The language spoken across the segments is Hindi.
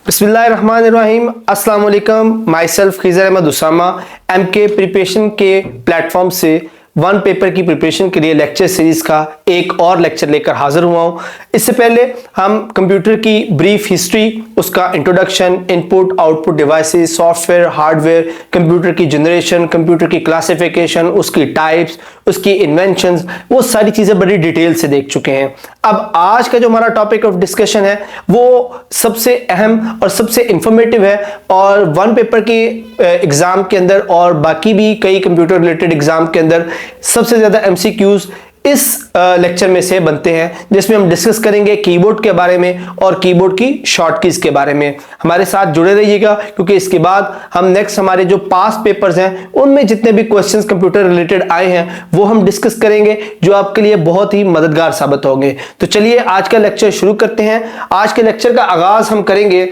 बिस्मिल्लाहिर्रहमानिर्रहीम। अस्सलाम वालेकुम। Myself Khizar Ahmed Usama MK preparation के प्लेटफॉर्म से वन पेपर की प्रिपरेशन के लिए लेक्चर सीरीज का एक और लेक्चर लेकर हाजिर हुआ हूं। इससे पहले हम कंप्यूटर की ब्रीफ हिस्ट्री, उसका introduction, input output devices, software, hardware, computer की जनरेशन, कंप्यूटर की क्लासिफिकेशन, उसकी टाइप्स, उसकी इन्वेंशंस, वो सारी चीज़ें बड़ी डिटेल से देख चुके हैं। अब आज का जो हमारा टॉपिक ऑफ डिस्कशन है वो सबसे अहम और सबसे इंफॉर्मेटिव है और वन पेपर के एग्जाम के अंदर और बाकी भी कई कंप्यूटर रिलेटेड एग्जाम के अंदर सबसे ज्यादा MCQs इस लेक्चर में से बनते हैं, जिसमें हम डिस्कस करेंगे कीबोर्ड के बारे में और कीबोर्ड की शॉर्ट कीज के बारे में। हमारे साथ जुड़े रहिएगा क्योंकि इसके बाद हम नेक्स्ट हमारे जो पास्ट पेपर्स हैं उनमें जितने भी क्वेश्चंस कंप्यूटर रिलेटेड आए हैं वो हम डिस्कस करेंगे, जो आपके लिए बहुत ही मददगार साबित होंगे। तो चलिए आज का लेक्चर शुरू करते हैं। आज के लेक्चर का आगाज हम करेंगे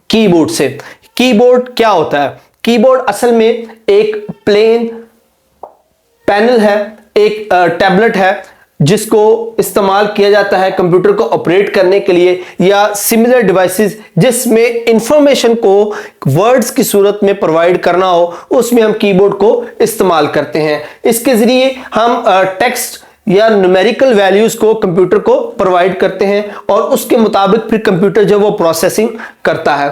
कीबोर्ड से। कीबोर्ड क्या होता है? कीबोर्ड असल में एक प्लेन पैनल है, एक टैबलेट है जिसको इस्तेमाल किया जाता है कंप्यूटर को ऑपरेट करने के लिए या सिमिलर डिवाइसेस जिसमें इंफॉर्मेशन को वर्ड्स की सूरत में प्रोवाइड करना हो, उसमें हम कीबोर्ड को इस्तेमाल करते हैं। इसके जरिए हम टेक्स्ट या न्यूमेरिकल वैल्यूज को कंप्यूटर को प्रोवाइड करते हैं और उसके मुताबिक फिर कंप्यूटर जो वो प्रोसेसिंग करता है।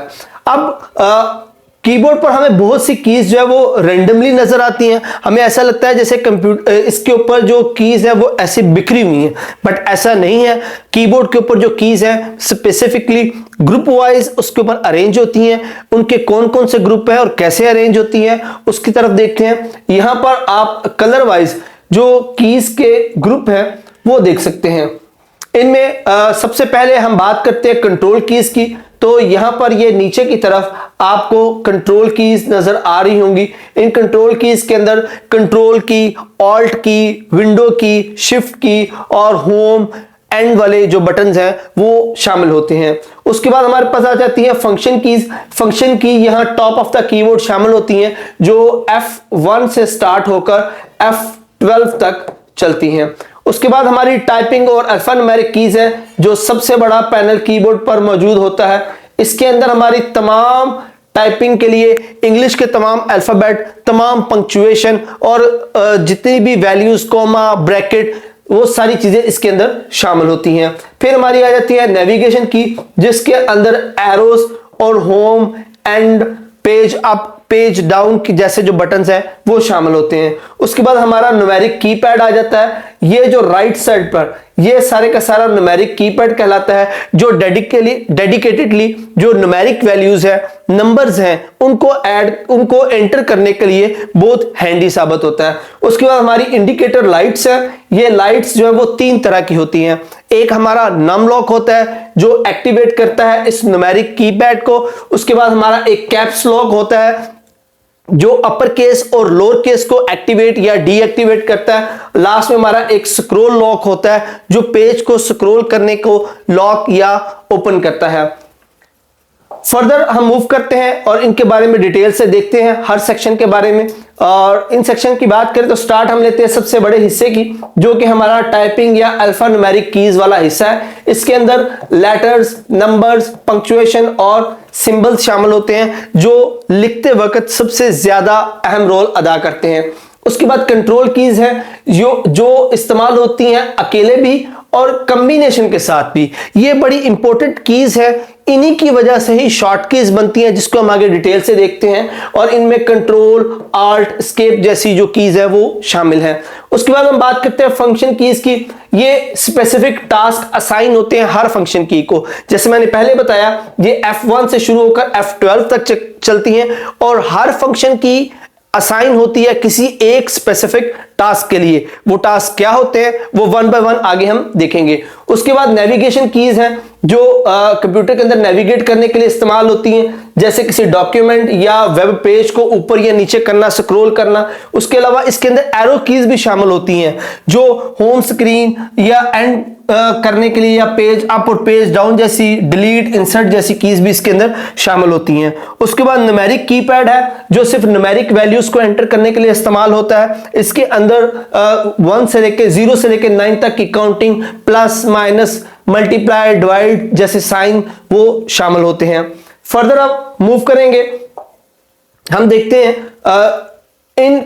अब कीबोर्ड पर हमें बहुत सी कीज जो है वो रेंडमली नजर आती हैं। हमें ऐसा लगता है जैसे कंप्यूटर इसके ऊपर जो कीज है वो ऐसे बिखरी हुई हैं, बट ऐसा नहीं है। कीबोर्ड के ऊपर जो कीज हैं स्पेसिफिकली ग्रुप वाइज उसके ऊपर अरेंज होती हैं। उनके कौन कौन से ग्रुप है और कैसे अरेंज होती हैं उसकी तरफ देखते हैं। यहां पर आप कलर वाइज जो कीज के ग्रुप है वो देख सकते हैं। इनमें सबसे पहले हम बात करते हैं कंट्रोल कीज की। तो यहां पर ये नीचे की तरफ आपको कंट्रोल कीज नजर आ रही होंगी। इन कंट्रोल कीज के अंदर कंट्रोल की, ऑल्ट की, विंडो की, शिफ्ट की और होम एंड वाले जो बटन्स हैं वो शामिल होते हैं। उसके बाद हमारे पास आ जाती है फंक्शन कीज। फंक्शन की यहां टॉप ऑफ द कीबोर्ड शामिल होती हैं जो F1 से स्टार्ट होकर F12 तक चलती हैं। उसके बाद हमारी टाइपिंग और अल्फान्यूमेरिक कीज है जो सबसे बड़ा पैनल कीबोर्ड पर मौजूद होता है। इसके अंदर हमारी तमाम टाइपिंग के लिए इंग्लिश के तमाम अल्फाबेट, तमाम पंक्चुएशन और जितनी भी वैल्यूज, कोमा, ब्रैकेट, वो सारी चीजें इसके अंदर शामिल होती हैं। फिर हमारी आ जाती है नेविगेशन की, जिसके अंदर एरोस और home and page up, page down की जैसे जो बटन्स हैं वो शामिल होते हैं। उसके बाद हमारा न्यूमेरिक कीपैड आ जाता है। ये जो राइट साइड पर ये सारे का सारा न्यूमेरिक कीपैड कहलाता है, जो डेडिकेटेडली जो न्यूमेरिक वैल्यूज है, नंबर्स हैं, उनको एंटर करने के लिए बहुत हैंडी साबित होता है। उसके बाद हमारी इंडिकेटर लाइट्स है। ये लाइट्स जो है वो तीन तरह की होती हैं। एक हमारा नम लॉक होता है जो एक्टिवेट करता है इस न्यूमेरिक कीपैड को। उसके बाद हमारा एक कैप्स लॉक होता है जो अपर केस और लोअर केस को एक्टिवेट या डीएक्टिवेट करता है। लास्ट में हमारा एक स्क्रॉल लॉक होता है जो पेज को स्क्रॉल करने को लॉक या ओपन करता है। फर्दर हम मूव करते हैं और इनके बारे में डिटेल से देखते हैं हर सेक्शन के बारे में। और इन सेक्शन की बात करें तो स्टार्ट हम लेते हैं सबसे बड़े हिस्से की, जो कि हमारा टाइपिंग या अल्फा न्यूमेरिक कीज वाला हिस्सा है। इसके अंदर लेटर्स, नंबर्स, पंक्चुएशन और सिंबल्स शामिल होते हैं जो लिखते वक्त सबसे ज्यादा अहम रोल अदा करते हैं। उसके बाद कंट्रोल कीज है जो इस्तेमाल होती हैं अकेले भी और कॉम्बिनेशन के साथ भी। ये बड़ी इंपॉर्टेंट कीज है, इन्हीं की वजह से ही शॉर्ट कीज बनती हैं जिसको हम आगे डिटेल से देखते हैं। और इनमें कंट्रोल, आल्ट, एस्केप जैसी जो कीज है वो शामिल है। उसके बाद हम बात करते हैं फंक्शन कीज की। ये स्पेसिफिक टास्क असाइन होते हैं हर फंक्शन की को। जैसे मैंने पहले बताया ये F1 से शुरू होकर F12 तक चलती हैं और हर फंक्शन की असाइन होती है किसी एक स्पेसिफिक टास्क के लिए। वो टास्क क्या होते हैं वो वन बाय वन आगे हम देखेंगे। उसके बाद नेविगेशन कीज हैं जो कंप्यूटर के अंदर नेविगेट करने के लिए इस्तेमाल होती हैं, जैसे किसी डॉक्यूमेंट या वेब पेज को ऊपर या नीचे करना, स्क्रॉल करना। उसके अलावा इसके अंदर एरो कीज भी शामिल होती हैं जो होम स्क्रीन या एंड करने के लिए या पेज अप और पेज डाउन जैसी, डिलीट, इंसर्ट जैसी कीज भी इसके अंदर शामिल होती हैं। उसके बाद न्यूमेरिक कीपैड है जो सिर्फ न्यूमेरिक वैल्यूज को एंटर करने के लिए इस्तेमाल होता है। इसके अंदर 1 से लेकर 0 से लेकर 9 तक की counting, plus minus, multiply, divide जैसे साइन वो शामिल होते हैं। फर्दर अब मूव करेंगे, हम देखते हैं इन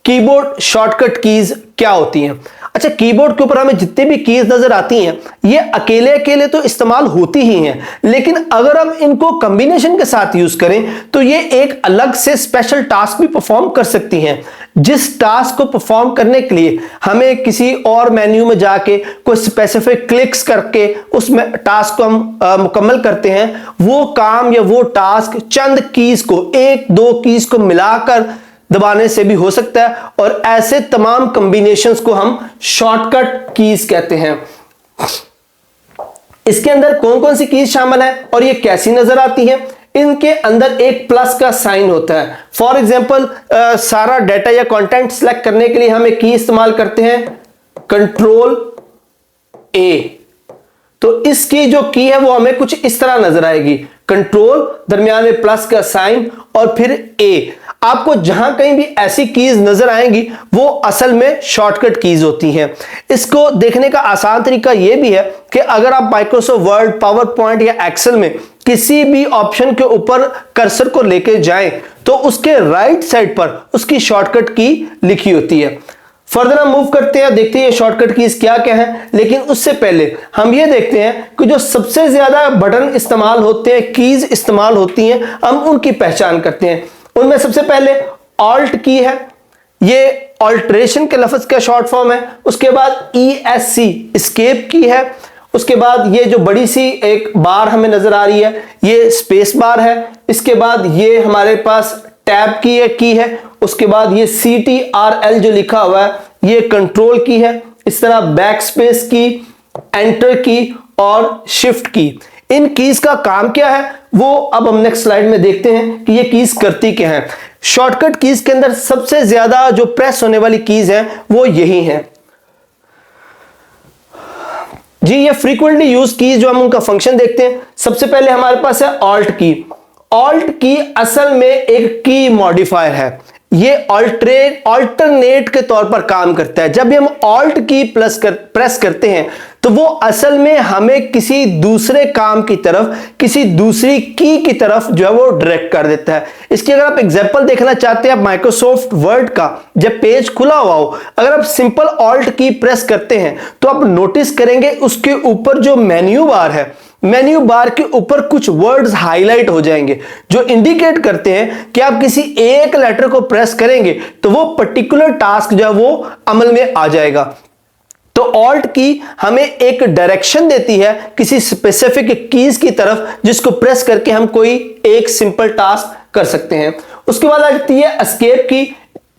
कीबोर्ड शॉर्टकट कीज क्या होती हैं। अच्छा, कीबोर्ड के ऊपर हमें जितने भी कीज नजर आती हैं ये अकेले अकेले तो इस्तेमाल होती ही हैं, लेकिन अगर हम इनको कॉम्बिनेशन के साथ यूज करें तो ये एक अलग से स्पेशल टास्क भी परफॉर्म कर सकती हैं। जिस टास्क को परफॉर्म करने के लिए हमें किसी और मेन्यू में जाके कोई स्पेसिफिक क्लिक्स करके उस टास्क को हम मुकम्मल करते हैं, वो काम या वो टास्क चंद कीज को, एक दो कीज को मिलाकर दबाने से भी हो सकता है, और ऐसे तमाम कॉम्बिनेशंस को हम शॉर्टकट कीज कहते हैं। इसके अंदर कौन कौन सी कीज शामिल है और ये कैसी नजर आती है? इनके अंदर एक प्लस का साइन होता है। फॉर एग्जांपल सारा डाटा या कंटेंट सेलेक्ट करने के लिए हम एक की इस्तेमाल करते हैं कंट्रोल ए। तो इसकी जो की है वो हमें कुछ इस तरह नजर आएगी, कंट्रोल दरमियान में प्लस का साइन और फिर ए। आपको जहां कहीं भी ऐसी कीज नजर आएंगी वो असल में शॉर्टकट कीज होती हैं। इसको देखने का आसान तरीका यह भी है कि अगर आप माइक्रोसॉफ्ट वर्ड, पावर पॉइंट या एक्सेल में किसी भी ऑप्शन के ऊपर कर्सर को लेकर जाएं तो उसके राइट साइड पर उसकी शॉर्टकट की लिखी होती है। फर्दर हम मूव करते हैं, देखते हैं शॉर्टकट कीज क्या क्या है, लेकिन उससे पहले हम ये देखते हैं कि जो सबसे ज्यादा बटन इस्तेमाल होते हैं, कीज इस्तेमाल होती हैं, हम उनकी पहचान करते हैं। उनमें सबसे पहले ऑल्ट की है, ये ऑल्ट्रेशन के लफ्ज का शॉर्ट फॉर्म है। उसके बाद ESC एस्केप की है। उसके बाद ये जो बड़ी सी एक बार हमें नजर आ रही है ये स्पेस बार है। इसके बाद ये हमारे पास टैब की है। उसके बाद ये CTRL जो लिखा हुआ है ये कंट्रोल की है। इस तरह बैक स्पेस की, एंटर की और शिफ्ट की। इन कीज का काम क्या है वो अब हम नेक्स्ट स्लाइड में देखते हैं कि ये कीज करती क्या है। शॉर्टकट कीज के अंदर सबसे ज्यादा जो प्रेस होने वाली कीज है वो यही है जी। ये फ्रीक्वेंटली यूज कीज जो हम उनका फंक्शन देखते हैं, सबसे पहले हमारे पास है ऑल्ट की। ऑल्ट की असल में एक की मॉडिफायर है, ये ऑल्टरनेट के तौर पर काम करता है। जब भी हम ऑल्ट की प्रेस करते हैं तो वो असल में हमें किसी दूसरे काम की तरफ, किसी दूसरी की तरफ जो है वो डायरेक्ट कर देता है। इसकी अगर आप एग्जांपल देखना चाहते हैं, माइक्रोसॉफ्ट वर्ड का जब पेज खुला हुआ हो, अगर आप सिंपल ऑल्ट की प्रेस करते हैं तो आप नोटिस करेंगे उसके ऊपर जो मेन्यू बार है, मेन्यू बार के ऊपर कुछ वर्ड्स हाईलाइट हो जाएंगे जो इंडिकेट करते हैं कि आप किसी एक लेटर को प्रेस करेंगे तो वो पर्टिकुलर टास्क जो है वो अमल में आ जाएगा। तो ऑल्ट की हमें एक डायरेक्शन देती है किसी स्पेसिफिक कीज की तरफ जिसको प्रेस करके हम कोई एक सिंपल टास्क कर सकते हैं। उसके बाद आ जाती है एस्केप की।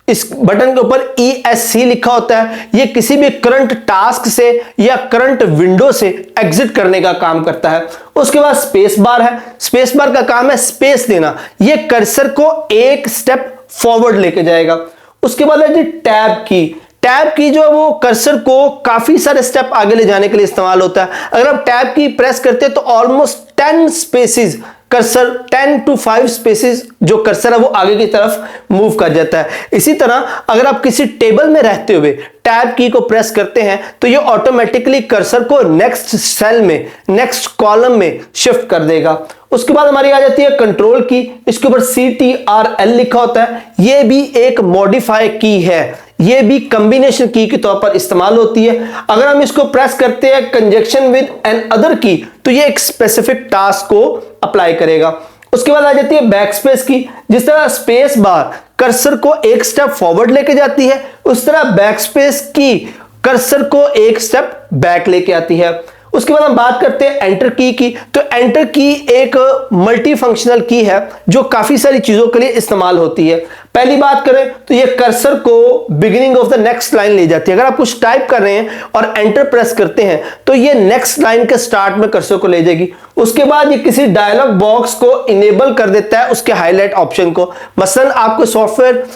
इस बटन के ऊपर ESC लिखा होता है, यह किसी भी करंट टास्क से या करंट विंडो से एग्जिट करने का काम करता है। उसके बाद स्पेस बार है, स्पेस बार का काम है स्पेस देना, यह कर्सर को एक स्टेप फॉरवर्ड लेके जाएगा। उसके बाद है टैब की। टैब की जो है वो कर्सर को काफी सारे स्टेप आगे ले जाने के लिए इस्तेमाल होता है। अगर आप टैब की प्रेस करते हैं तो almost 10 spaces cursor, 10 to 5 spaces जो कर्सर है वो आगे की तरफ मूव कर जाता है। इसी तरह अगर आप किसी टेबल में रहते हुए टैब की को प्रेस करते हैं तो ये ऑटोमेटिकली कर्सर को नेक्स्ट सेल में, नेक्स्ट कॉलम में शिफ्ट कर देगा। उसके बाद हमारी आ जाती है कंट्रोल की। इसके ऊपर CTRL लिखा होता है, ये भी एक मॉडिफाई की है, ये भी कॉम्बिनेशन की के तौर पर इस्तेमाल होती है। अगर हम इसको प्रेस करते हैं कंजक्शन विद एन अदर की तो ये एक स्पेसिफिक टास्क को अप्लाई करेगा। उसके बाद आ जाती है बैक स्पेस की। जिस तरह स्पेस बार कर्सर को एक स्टेप फॉरवर्ड लेके जाती है, उस तरह बैक स्पेस की कर्सर को एक स्टेप बैक लेके आती है। उसके बाद हम बात करते हैं एंटर की। तो एंटर की एक मल्टी फंक्शनल की है जो काफी सारी चीजों के लिए इस्तेमाल होती है। पहली बात करें तो ये कर्सर को beginning of the next line ले जाती है। अगर आप कुछ टाइप कर रहे हैं और एंटर प्रेस करते हैं तो ये नेक्स्ट लाइन के स्टार्ट में कर्सर को ले जाएगी। उसके बाद ये किसी डायलॉग बॉक्स को इनेबल कर देता है उसके हाईलाइट ऑप्शन को। मसलन आप कोई सॉफ्टवेयर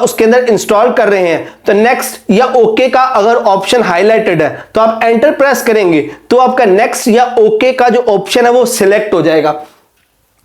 उसके अंदर इंस्टॉल कर रहे हैं तो नेक्स्ट या ओके का अगर ऑप्शन हाईलाइटेड है तो आप एंटर प्रेस करेंगे तो आपका नेक्स्ट या ओके का जो ऑप्शन है वो सिलेक्ट हो जाएगा।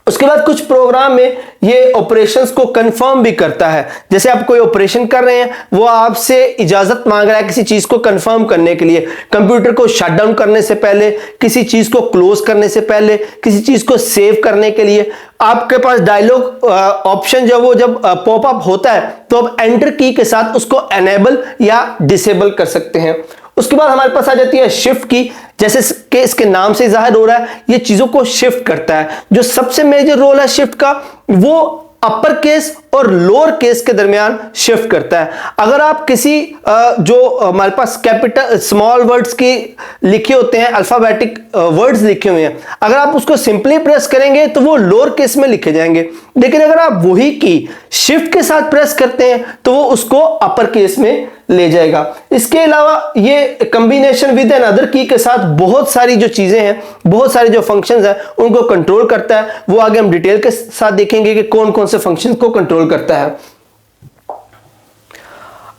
उसके बाद कुछ प्रोग्राम में ये ऑपरेशंस को कंफर्म भी करता है। जैसे आप कोई ऑपरेशन कर रहे हैं, वो आपसे इजाजत मांग रहा है किसी चीज को कंफर्म करने के लिए, कंप्यूटर को शट डाउन करने से पहले, किसी चीज को क्लोज करने से पहले, किसी चीज को सेव करने के लिए। आपके पास डायलॉग ऑप्शन जो वो जब पॉपअप होता है तो आप एंटर की के साथ उसको एनेबल या डिसेबल कर सकते हैं। उसके बाद हमारे पास आ जाती है शिफ्ट की। जैसे कि इसके नाम से जाहिर हो रहा है, ये चीजों को शिफ्ट करता है। जो सबसे मेजर रोल है शिफ्ट का, वो अपर केस और लोअर केस के दरमियान शिफ्ट करता है। अगर आप किसी जो हमारे पास कैपिटल स्मॉल वर्ड्स की लिखे होते हैं, अल्फाबेटिक वर्ड्स लिखे हुए हैं, अगर आप उसको सिंपली प्रेस करेंगे तो वो लोअर केस में लिखे जाएंगे, लेकिन अगर आप वही की शिफ्ट के साथ प्रेस करते हैं तो वो उसको अपर केस में ले जाएगा। इसके अलावा ये कॉम्बिनेशन विद एन अदर की के साथ बहुत सारी जो चीजें हैं, बहुत सारे जो फंक्शंस हैं, उनको कंट्रोल करता है। वो आगे हम डिटेल के साथ देखेंगे कि कौन कौन से फंक्शंस को कंट्रोल करता है।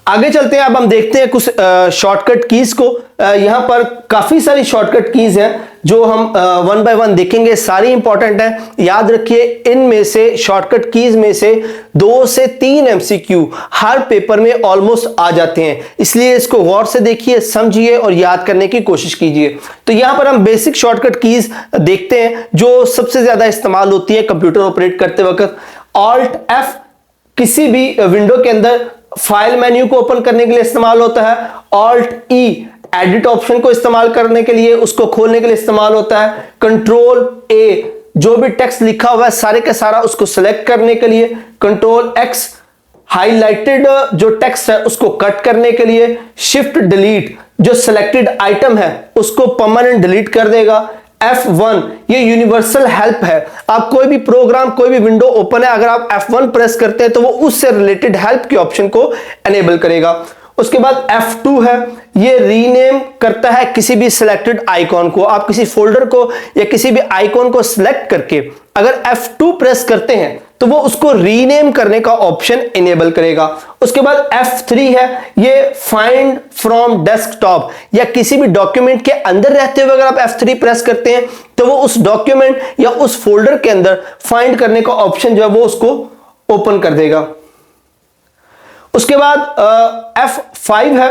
आगे चलते हैं, अब हम देखते हैं कुछ शॉर्टकट कीज को। यहां पर काफी सारी शॉर्टकट कीज हैं जो हम वन बाय वन देखेंगे, सारी इंपॉर्टेंट है। याद रखिए, इनमें से शॉर्टकट कीज में से 2 से 3 एमसीक्यू हर पेपर में ऑलमोस्ट आ जाते हैं, इसलिए इसको गौर से देखिए, समझिए और याद करने की कोशिश कीजिए। तो यहां पर हम बेसिक शॉर्टकट कीज देखते हैं जो सबसे ज्यादा इस्तेमाल होती है कंप्यूटर ऑपरेट करते वक्त। ऑल्ट F किसी भी विंडो के अंदर फाइल मेन्यू को ओपन करने के लिए इस्तेमाल होता है। ऑल्ट E एडिट ऑप्शन को इस्तेमाल करने के लिए, उसको खोलने के लिए इस्तेमाल होता है। कंट्रोल A जो भी टेक्स्ट लिखा हुआ है सारे का सारा उसको सिलेक्ट करने के लिए। कंट्रोल X हाईलाइटेड जो टेक्स्ट है उसको कट करने के लिए। शिफ्ट डिलीट जो सिलेक्टेड आइटम है उसको परमानेंट डिलीट कर देगा। F1 ये यूनिवर्सल हेल्प है। आप कोई भी प्रोग्राम, कोई भी विंडो ओपन है, अगर आप F1 प्रेस करते हैं तो वो उससे रिलेटेड हेल्प के ऑप्शन को एनेबल करेगा। उसके बाद F2 है, ये रीनेम करता है किसी भी सिलेक्टेड आइकॉन को। आप किसी फोल्डर को या किसी भी आइकॉन को सिलेक्ट करके अगर F2 प्रेस करते हैं तो वो उसको रीनेम करने का ऑप्शन इनेबल करेगा। उसके बाद F3 है, ये फाइंड फ्रॉम डेस्कटॉप या किसी भी डॉक्यूमेंट के अंदर रहते हुए अगर आप F3 प्रेस करते हैं तो वो उस डॉक्यूमेंट या उस फोल्डर के अंदर फाइंड करने का ऑप्शन जो है वो उसको ओपन कर देगा। उसके बाद F5 है।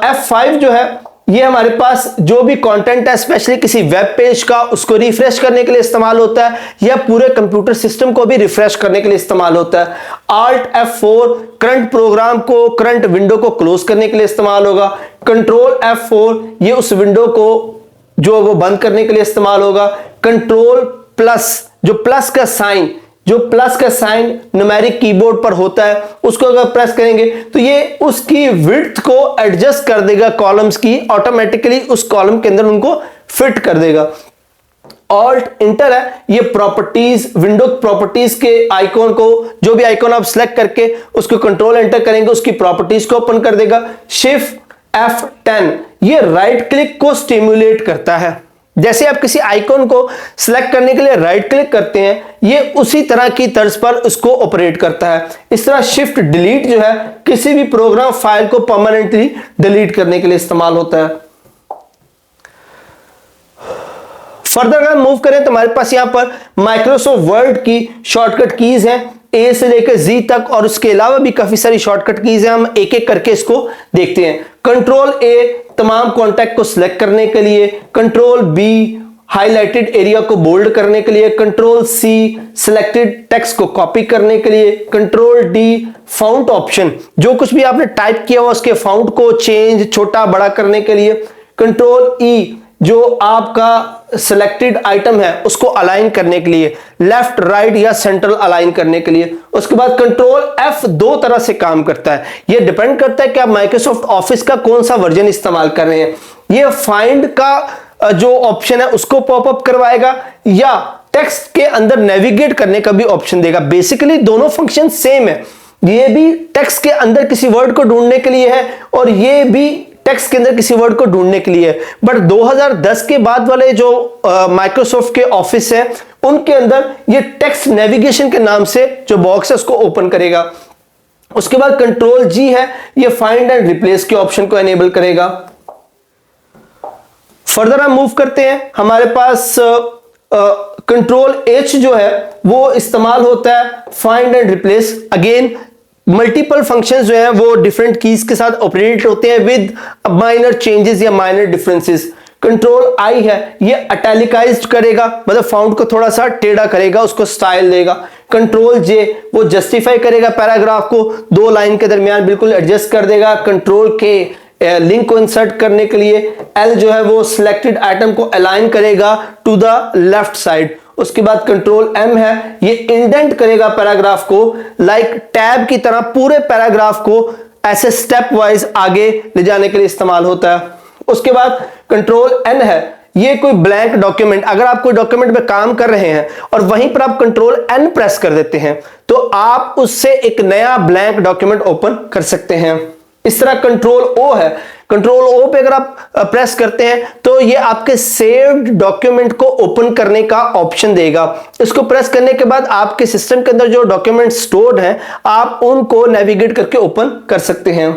F5 जो है ये हमारे पास जो भी कंटेंट है, स्पेशली किसी वेब पेज का, उसको रिफ्रेश करने के लिए इस्तेमाल होता है या पूरे कंप्यूटर सिस्टम को भी रिफ्रेश करने के लिए इस्तेमाल होता है। Alt F4 करंट प्रोग्राम को, करंट विंडो को क्लोज करने के लिए इस्तेमाल होगा। कंट्रोल F4 ये उस विंडो को जो वो बंद करने के लिए इस्तेमाल होगा। कंट्रोल प्लस जो प्लस का साइन न्यूमेरिक कीबोर्ड पर होता है, उसको अगर प्रेस करेंगे तो ये उसकी विड्थ को एडजस्ट कर देगा, कॉलम्स की ऑटोमेटिकली उस कॉलम के अंदर उनको फिट कर देगा। ऑल्ट इंटर है, ये प्रॉपर्टीज, विंडो प्रॉपर्टीज के आइकॉन को, जो भी आइकॉन आप सिलेक्ट करके उसको कंट्रोल एंटर करेंगे उसकी प्रॉपर्टीज को ओपन कर देगा। शिफ्ट F10 ये राइट क्लिक को स्टिमुलेट करता है। जैसे आप किसी आइकॉन को सिलेक्ट करने के लिए राइट क्लिक करते हैं, ये उसी तरह की तर्ज पर उसको ऑपरेट करता है। इस तरह शिफ्ट डिलीट जो है किसी भी प्रोग्राम फाइल को परमानेंटली डिलीट करने के लिए इस्तेमाल होता है। फर्दर अगर मूव करें तो हमारे पास यहां पर माइक्रोसॉफ्ट वर्ड की शॉर्टकट कीज हैं A से लेकर Z तक, और उसके अलावा भी काफी सारी शॉर्टकट कीज हैं। हम एक एक करके इसको देखते हैं। कंट्रोल A तमाम कॉन्टैक्ट को सिलेक्ट करने के लिए। कंट्रोल B हाईलाइटेड एरिया को बोल्ड करने के लिए। कंट्रोल C सिलेक्टेड टेक्स्ट को कॉपी करने के लिए। कंट्रोल D फाउंट ऑप्शन जो कुछ भी आपने टाइप किया हुआ उसके फाउंट को चेंज, छोटा बड़ा करने के लिए। कंट्रोल E जो आपका सिलेक्टेड आइटम है उसको अलाइन करने के लिए, लेफ्ट राइट या सेंट्रल अलाइन करने के लिए। उसके बाद कंट्रोल F 2 तरह से काम करता है। यह डिपेंड करता है कि आप माइक्रोसॉफ्ट ऑफिस का कौन सा वर्जन इस्तेमाल कर रहे हैं। यह फाइंड का जो ऑप्शन है उसको पॉपअप करवाएगा या टेक्स्ट के अंदर नेविगेट करने का भी ऑप्शन देगा। बेसिकली दोनों फंक्शन सेम है। ये भी टेक्स्ट के अंदर किसी वर्ड को ढूंढने के लिए है और ये भी टेक्स्ट के अंदर किसी वर्ड को ढूंढने के लिए। बट 2010 के बाद वाले जो माइक्रोसॉफ्ट के ऑफिस है उनके अंदर ये टेक्स्ट नेविगेशन के नाम से जो बॉक्स है उसको ओपन करेगा। उसके बाद कंट्रोल G है, ये फाइंड एंड रिप्लेस के ऑप्शन को एनेबल करेगा। फर्दर हम मूव करते हैं। हमारे पास कंट्रोल H जो है वो इस्तेमाल होता है find and replace. Again multiple functions जो हैं वो डिफरेंट कीज के साथ ऑपरेट होते हैं विद माइनर चेंजेस या माइनर डिफरेंसेस। कंट्रोल I है ये अटैलिकाइज्ड करेगा, मतलब फाउंड को थोड़ा सा टेढ़ा करेगा, उसको स्टाइल देगा। कंट्रोल J वो जस्टिफाई करेगा पैराग्राफ को, दो लाइन के दरमियान बिल्कुल एडजस्ट कर देगा। कंट्रोल K लिंक को इंसर्ट करने के लिए, L जो है वो सिलेक्टेड आइटम को अलाइन करेगा टू द लेफ्ट साइड। उसके बाद कंट्रोल M है ये इंडेंट करेगा पैराग्राफ को, लाइक टैब की तरह पूरे पैराग्राफ को ऐसे स्टेप वाइज आगे ले जाने के लिए इस्तेमाल होता है। उसके बाद कंट्रोल N है ये कोई ब्लैंक डॉक्यूमेंट, अगर आप कोई डॉक्यूमेंट में काम कर रहे हैं और वहीं पर आप कंट्रोल N प्रेस कर देते हैं तो आप उससे एक नया ब्लैंक डॉक्यूमेंट ओपन कर सकते हैं। इस तरह कंट्रोल O है, कंट्रोल O पे अगर आप प्रेस करते हैं तो ये आपके सेव्ड डॉक्यूमेंट को ओपन करने का ऑप्शन देगा। इसको प्रेस करने के बाद आपके सिस्टम के अंदर जो डॉक्यूमेंट स्टोर्ड हैं आप उनको नेविगेट करके ओपन कर सकते हैं।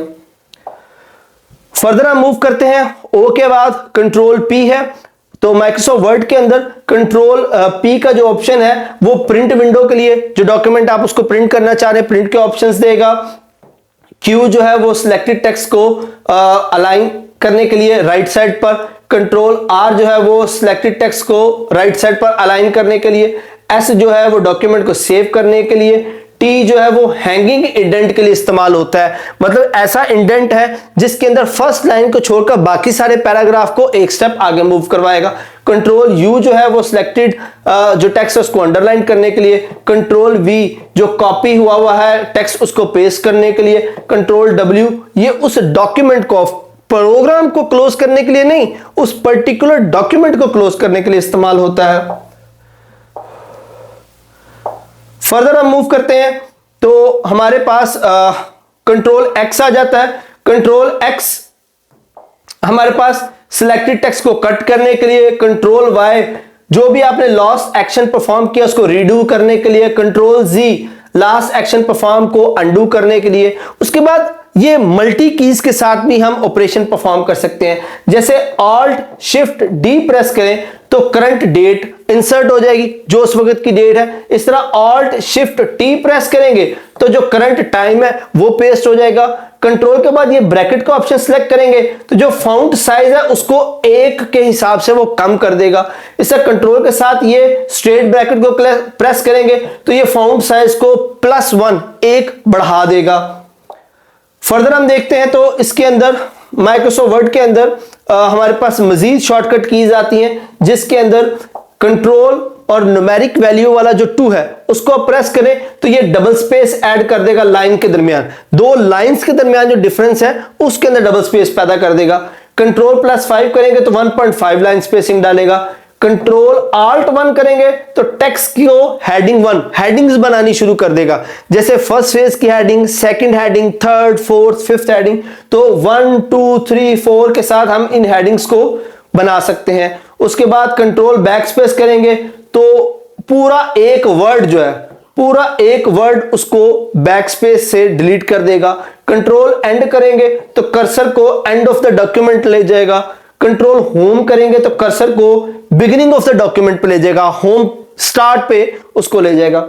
फर्दर हम मूव करते हैं, O के बाद कंट्रोल P है, तो माइक्रोसॉफ्ट वर्ड के अंदर कंट्रोल P का जो ऑप्शन है वो प्रिंट विंडो के लिए जो डॉक्यूमेंट आप उसको प्रिंट करना चाह रहे हैं प्रिंट के ऑप्शंस देगा। Q जो है वो सिलेक्टेड टेक्स्ट को अलाइन करने के लिए राइट साइड पर, कंट्रोल R जो है वो सिलेक्टेड टेक्स्ट को राइट साइड पर अलाइन करने के लिए, S जो है वो डॉक्यूमेंट को सेव करने के लिए, T जो है वो हैंगिंग इंडेंट के लिए इस्तेमाल होता है, मतलब ऐसा इंडेंट है जिसके अंदर फर्स्ट लाइन को छोड़कर बाकी सारे पैराग्राफ को एक स्टेप आगे मूव करवाएगा। कंट्रोल U जो है वो सिलेक्टेड जो टेक्स्ट है उसको अंडरलाइन करने के लिए, कंट्रोल V जो कॉपी हुआ है टेक्स्ट उसको पेस्ट करने के लिए, कंट्रोल W ये उस डॉक्यूमेंट को प्रोग्राम को क्लोज करने के लिए नहीं, उस पर्टिकुलर डॉक्यूमेंट को क्लोज करने के लिए इस्तेमाल होता है। फर्दर हम मूव करते हैं तो हमारे पास कंट्रोल X आ जाता है। कंट्रोल X हमारे पास सिलेक्टेड टेक्स्ट को कट करने के लिए, कंट्रोल Y जो भी आपने लॉस्ट एक्शन परफॉर्म किया उसको रीडू करने के लिए, control Z last action perform को अंडू करने के लिए। उसके बाद ये मल्टी कीज के साथ भी हम ऑपरेशन परफॉर्म कर सकते हैं, जैसे ऑल्ट शिफ्ट डी प्रेस करें तो करंट डेट इंसर्ट हो जाएगी जो उस वक्त की डेट है। इस तरह ऑल्ट शिफ्ट टी प्रेस करेंगे तो जो करंट टाइम है वो पेस्ट हो जाएगा। कंट्रोल के बाद ये ब्रैकेट का ऑप्शन सिलेक्ट करेंगे तो जो फाउंट साइज है उसको 1 के हिसाब से वो कम कर देगा। इससे कंट्रोल के साथ ये स्ट्रेट ब्रैकेट को प्रेस करेंगे तो ये फाउंट साइज को +1 1 बढ़ा देगा। फर्दर हम देखते हैं तो इसके अंदर माइक्रोसॉफ्ट वर्ड के अंदर हमारे पास मजीद शॉर्टकट कीज आती हैं, जिसके अंदर कंट्रोल और न्यूमेरिक वैल्यू वाला जो 2 है उसको प्रेस करें तो ये डबल स्पेस ऐड कर देगा लाइन के दरमियान, दो लाइंस के दरमियान जो डिफरेंस है उसके अंदर डबल स्पेस पैदा कर देगा। कंट्रोल +5 करेंगे तो 1.5 लाइन स्पेसिंग डालेगा। कंट्रोल Alt 1 करेंगे तो टेक्स्ट को हेडिंग 1 हेडिंग्स बनानी शुरू कर देगा, जैसे फर्स्ट फेज की heading, second heading, third, fourth, fifth heading, तो 1 2 3 4 के साथ हम इन हेडिंग्स को बना सकते हैं। उसके बाद कंट्रोल बैकस्पेस करेंगे तो पूरा एक वर्ड जो है पूरा एक वर्ड उसको बैकस्पेस से डिलीट कर देगा। कंट्रोल एंड करेंगे तो कर्सर को एंड ऑफ द डॉक्यूमेंट ले जाएगा। कंट्रोल होम करेंगे तो कर्सर को बिगिनिंग ऑफ द डॉक्यूमेंट पे ले जाएगा, होम स्टार्ट पे उसको ले जाएगा।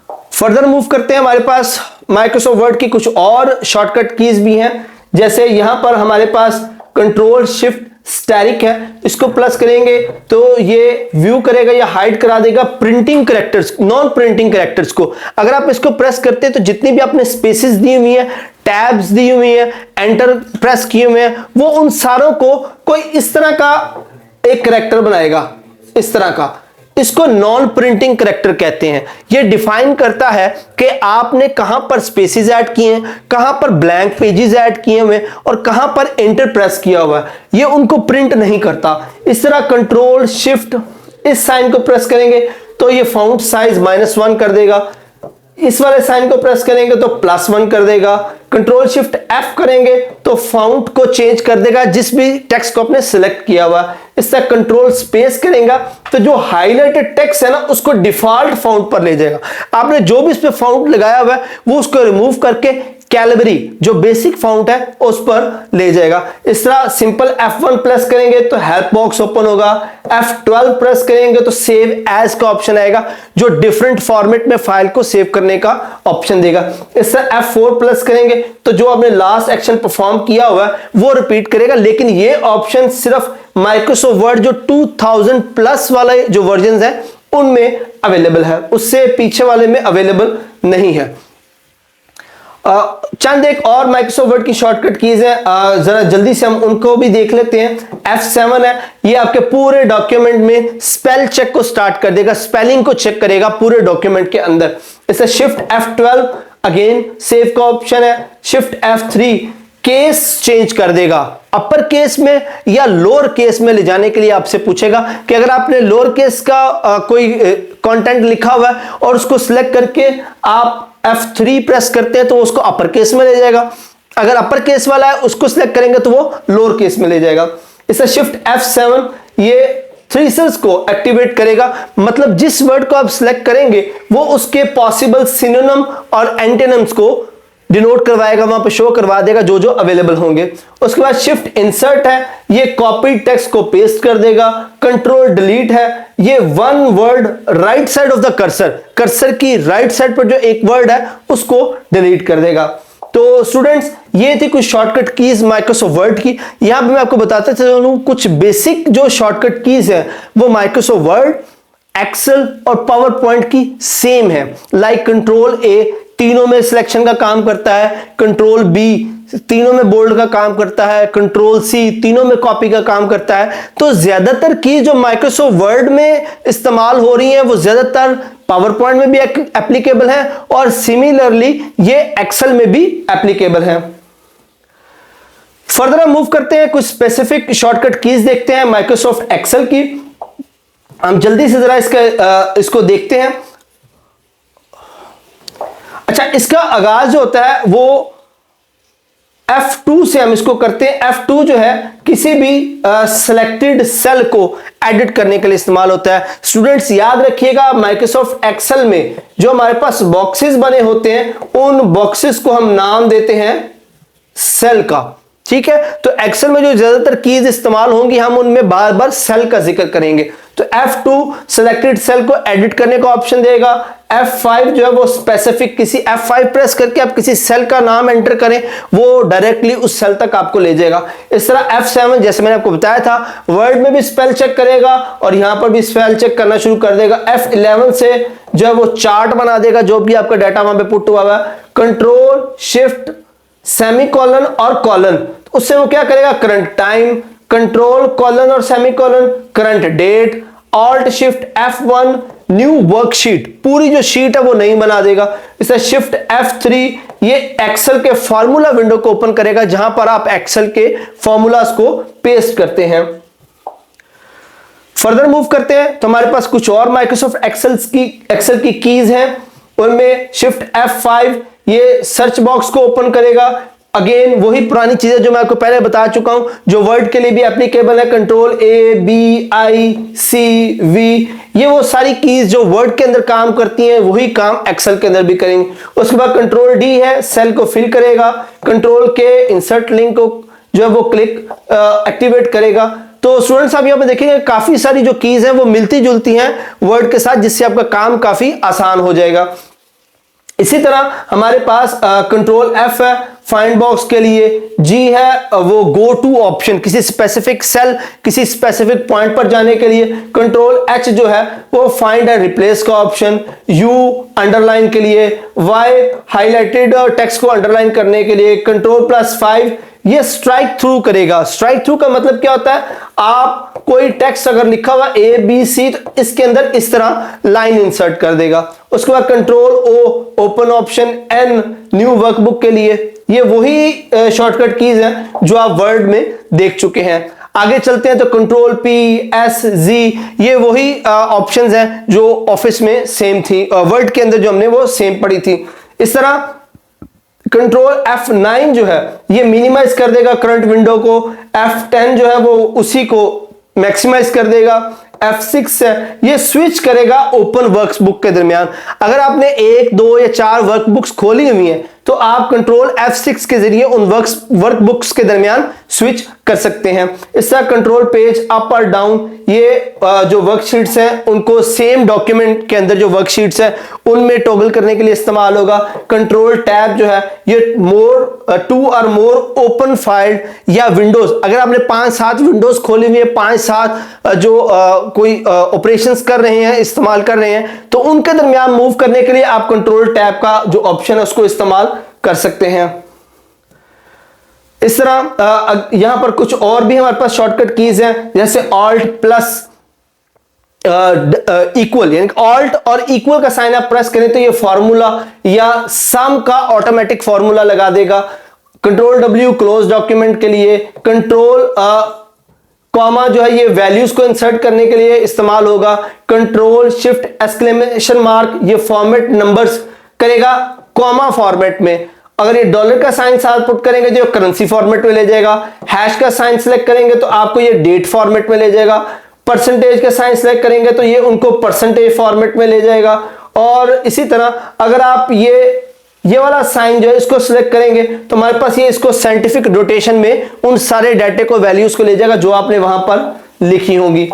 फर्दर मूव करते हैं, हमारे पास माइक्रोसॉफ्ट वर्ड की कुछ और शॉर्टकट कीज भी हैं, जैसे यहां पर हमारे पास कंट्रोल शिफ्ट स्टैरिक है, इसको प्लस करेंगे तो ये व्यू करेगा या हाइड करा देगा printing characters, non printing characters को। अगर आप इसको प्रेस करते हैं तो जितनी भी आपने स्पेसेस दी हुई है, टैब्स दी हुई है, एंटर प्रेस किए हुए हैं, वो उन सारों को कोई इस तरह का एक कैरेक्टर बनाएगा, इस तरह का। इसको नॉन प्रिंटिंग कैरेक्टर कहते हैं। यह डिफाइन करता है कि आपने कहां पर स्पेसेस ऐड किए हैं, कहां पर ब्लैंक पेजेस ऐड किए हुए और कहां पर एंटर प्रेस किया हुआ है, यह उनको प्रिंट नहीं करता। इस तरह कंट्रोल शिफ्ट इस साइन को प्रेस करेंगे तो यह फाउंट साइज -1 कर देगा, इस वाले साइन को प्रेस करेंगे तो +1 कर देगा। कंट्रोल शिफ्ट F करेंगे तो फाउंट को चेंज कर देगा जिस भी टेक्स्ट को आपने सिलेक्ट किया हुआ। इस तरह कंट्रोल स्पेस करेंगे तो जो हाईलाइटेड टेक्स्ट है ना उसको डिफॉल्ट फॉन्ट पर ले जाएगा। आपने जो भी इस पे फॉन्ट लगाया हुआ है वो उसको रिमूव करके कैलबरी जो बेसिक फॉन्ट है उस पर ले जाएगा। इस तरह सिंपल F1 प्रेस करेंगे तो हेल्प बॉक्स ओपन होगा, F12 प्रेस करेंगे तो सेव एज का ऑप्शन आएगा जो डिफरेंट फॉर्मेट में फाइल को सेव करने का ऑप्शन देगा। इस तरह F4 प्रेस करेंगे तो जो आपने लास्ट एक्शन परफॉर्म किया हुआ है वो रिपीट करेगा, लेकिन ये ऑप्शन सिर्फ माइक्रोसॉफ्ट वर्ड जो 2000 प्लस वाले जो वर्जन है उनमें अवेलेबल है, उससे पीछे वाले में अवेलेबल नहीं है। चंद एक और माइक्रोसॉफ्ट वर्ड की शॉर्टकट कीज है, जरा जल्दी से हम उनको भी देख लेते हैं। F7 है, ये आपके पूरे डॉक्यूमेंट में स्पेल चेक को स्टार्ट कर देगा, स्पेलिंग को चेक करेगा पूरे डॉक्यूमेंट के अंदर। इससे शिफ्ट F12 अगेन सेव का ऑप्शन है। शिफ्ट F3 केस चेंज कर देगा, अपर केस में या लोअर केस में ले जाने के लिए आपसे पूछेगा कि अगर आपने लोअर केस का कोई कंटेंट लिखा हुआ है और उसको सिलेक्ट करके आप F3 प्रेस करते हैं तो उसको अपर केस में ले जाएगा, अगर अपर केस वाला है उसको सिलेक्ट करेंगे तो वो लोअर केस में ले जाएगा। इससे शिफ्ट F7 ये थ्रीसेस को एक्टिवेट करेगा, मतलब जिस वर्ड को आप सिलेक्ट करेंगे वो उसके पॉसिबल सिनोनिम और एंटोनिम्स को डिनोट करवाएगा, वहां पे शो करवा देगा जो जो अवेलेबल होंगे। उसके बाद शिफ्ट इंसर्ट है, ये कॉपी टेक्स्ट को पेस्ट कर देगा। कंट्रोल डिलीट है, ये one word right side of the cursor, cursor की राइट साइड पर जो एक वर्ड है उसको डिलीट कर देगा। तो स्टूडेंट्स ये थी कुछ शॉर्टकट कीज माइक्रोसॉफ्ट वर्ड की। यहां पे मैं आपको बताता चलूं कुछ बेसिक जो शॉर्टकट कीज है वो माइक्रोसॉफ्ट वर्ड, एक्सेल और पावर पॉइंट की सेम है। लाइक कंट्रोल ए तीनों में सिलेक्शन का काम करता है, कंट्रोल बी तीनों में बोल्ड का काम करता है, कंट्रोल सी तीनों में कॉपी का काम करता है। तो ज्यादातर की जो माइक्रोसॉफ्ट वर्ड में इस्तेमाल हो रही है वो ज्यादातर पावर पॉइंट में भी एप्लीकेबल है और सिमिलरली ये एक्सेल में भी एप्लीकेबल है। फर्दर हम मूव करते हैं, कुछ स्पेसिफिक शॉर्टकट कीज देखते हैं माइक्रोसॉफ्ट एक्सेल की। हम जल्दी से जरा इसको देखते हैं। अच्छा, इसका आगाज जो होता है वो F2 से हम इसको करते हैं। F2 जो है किसी भी सिलेक्टेड सेल को एडिट करने के लिए इस्तेमाल होता है। स्टूडेंट्स याद रखिएगा माइक्रोसॉफ्ट एक्सेल में जो हमारे पास बॉक्सेस बने होते हैं उन बॉक्सेस को हम नाम देते हैं सेल का, ठीक है। तो एक्सेल में जो ज्यादातर कीज इस्तेमाल होंगी हम उनमें बार बार सेल का जिक्र करेंगे। तो F2 सिलेक्टेड सेल को एडिट करने का ऑप्शन देगा। F5 जो है वो स्पेसिफिक किसी F5 प्रेस करके आप किसी सेल का नाम एंटर करें वो डायरेक्टली उस सेल तक आपको ले जाएगा। इस तरह F7 जैसे मैंने आपको बताया था वर्ड में भी स्पेल चेक करेगा और यहां पर भी स्पेल चेक करना शुरू कर देगा। F11 से जो है वो चार्ट बना देगा जो भी आपका डाटा वहां पे पुट हुआ है। कंट्रोल शिफ्ट सेमीकोलन और कॉलन, उससे वो क्या करेगा करंट टाइम, कंट्रोल कॉलन और semicolon current date, alt shift F1 new worksheet, पूरी जो शीट है वो नहीं बना देगा। इसे शिफ्ट F3 ये एक्सेल के फार्मूला विंडो को ओपन करेगा जहां पर आप एक्सेल के फॉर्मूलाज को पेस्ट करते हैं। फर्दर मूव करते हैं तो हमारे पास कुछ और माइक्रोसॉफ्ट एक्सेल की कीज हैं। उनमें शिफ्ट F5 ये सर्च बॉक्स को ओपन करेगा। अगेन वही पुरानी चीजें जो मैं आपको पहले बता चुका हूं जो वर्ड के लिए भी एप्लीकेबल है। Control A B I C V ये वो सारी कीज जो वर्ड के अंदर काम करती हैं वही काम एक्सेल के अंदर भी करेंगे। उसके बाद कंट्रोल D है सेल को फिल करेगा। कंट्रोल K इंसर्ट लिंक को जो है वो क्लिक एक्टिवेट करेगा। तो स्टूडेंट्स आप यहाँ पे देखेंगे काफी सारी जो कीज हैं वो मिलती जुलती हैं वर्ड के साथ, जिससे आपका काम काफी आसान हो जाएगा। इसी तरह हमारे पास कंट्रोल F है फाइंड बॉक्स के लिए, G है वो गो टू ऑप्शन किसी स्पेसिफिक सेल किसी स्पेसिफिक पॉइंट पर जाने के लिए, कंट्रोल H जो है वो फाइंड एंड रिप्लेस का ऑप्शन, U अंडरलाइन के लिए, Y हाईलाइटेड टेक्स्ट को अंडरलाइन करने के लिए, कंट्रोल +5 ये स्ट्राइक थ्रू करेगा। स्ट्राइक थ्रू का मतलब क्या होता है, आप कोई टेक्स्ट अगर लिखा हुआ A B C तो इसके अंदर इस तरह लाइन इंसर्ट कर देगा। उसके बाद control O open option, N new workbook के लिए, ये वही शॉर्टकट कीज हैं जो आप वर्ड में देख चुके हैं। आगे चलते हैं तो कंट्रोल P S Z ये वही ऑप्शंस हैं जो ऑफिस में सेम थी, वर्ड के अंदर जो हमने वो सेम पढ़ी थी। इस तरह कंट्रोल F9 जो है ये मिनिमाइज कर देगा करंट विंडो को, F10 जो है वो उसी को मैक्सिमाइज कर देगा। F6 है, ये स्विच करेगा ओपन वर्कबुक के दरमियान। अगर आपने 1, 2 या 4 वर्कबुक्स खोली हुई हैं तो आप कंट्रोल F6 के जरिए उन वर्कबुक्स के दरमियान स्विच कर सकते हैं। इस तरह कंट्रोल पेज अप और डाउन, ये जो वर्कशीट्स हैं उनको सेम डॉक्यूमेंट के अंदर जो वर्कशीट्स हैं उनमें टॉगल करने के लिए इस्तेमाल होगा। कंट्रोल टैब जो है ये मोर 2 और मोर ओपन फाइल या विंडोज, अगर आपने 5-7 विंडोज खोली हुई है, 5-7 जो कोई ऑपरेशंस कर रहे हैं, इस्तेमाल कर रहे हैं, तो उनके दरमियान मूव करने के लिए आप कंट्रोल टैब का जो ऑप्शन है उसको इस्तेमाल कर सकते हैं। इस तरह यहां पर कुछ और भी हमारे पास शॉर्टकट कीज हैं, जैसे ऑल्ट प्लस इक्वल, यानी ऑल्ट और इक्वल का साइन आप प्रेस करें तो ये फॉर्मूला या सम का ऑटोमेटिक फॉर्मूला लगा देगा। कंट्रोल W क्लोज डॉक्यूमेंट के लिए, कंट्रोल कॉमा जो है ये वैल्यूज को इंसर्ट करने के लिए इस्तेमाल होगा। कंट्रोल शिफ्ट एक्सक्लेमेशन मार्क ये फॉर्मेट नंबर्स करेगा कॉमा फॉर्मेट में। अगर ये डॉलर का साइन साथ पुट करेंगे जो करेंसी फॉर्मेट में ले जाएगा। हैश का साइन सेलेक्ट करेंगे तो आपको ये डेट फॉर्मेट में ले जाएगा। परसेंटेज का साइन सेलेक्ट करेंगे तो ये उनको परसेंटेज फॉर्मेट में ले जाएगा। और इसी तरह अगर आप ये वाला साइन जो है इसको सिलेक्ट करेंगे तो हमारे पास ये इसको साइंटिफिक रोटेशन में उन सारे डाटे को, वैल्यूज को ले जाएगा जो आपने वहां पर लिखी होंगी।